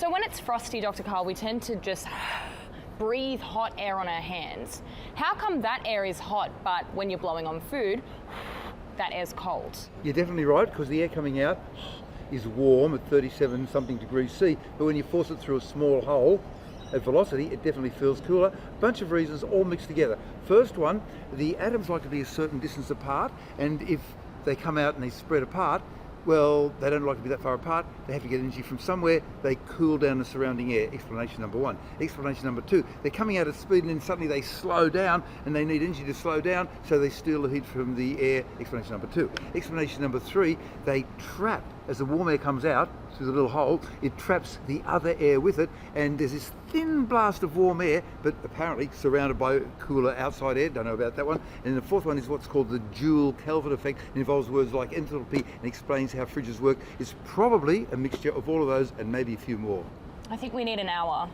So when it's frosty, Dr. Karl, we tend to just breathe hot air on our hands. How come that air is hot, but when you're blowing on food, that air's cold? You're definitely right, because the air coming out is warm at 37 something degrees C, but when you force it through a small hole at velocity, it definitely feels cooler. A bunch of reasons all mixed together. First one, the atoms like to be a certain distance apart, and if they come out and they spread apart, well, they don't like to be that far apart. They have to get energy from somewhere. They cool down the surrounding air. Explanation number one. Explanation number two, they're coming out at speed and then suddenly they slow down and they need energy to slow down, so they steal the heat from the air. Explanation number two. Explanation number three, they trap, as the warm air comes out through the little hole, it traps the other air with it, and there's this thin blast of warm air, but apparently surrounded by cooler outside air. Don't know about that one. And the fourth one is what's called the Joule-Kelvin effect. It involves words like enthalpy and explains how fridges work. It's probably a mixture of all of those and maybe a few more. I think we need an hour.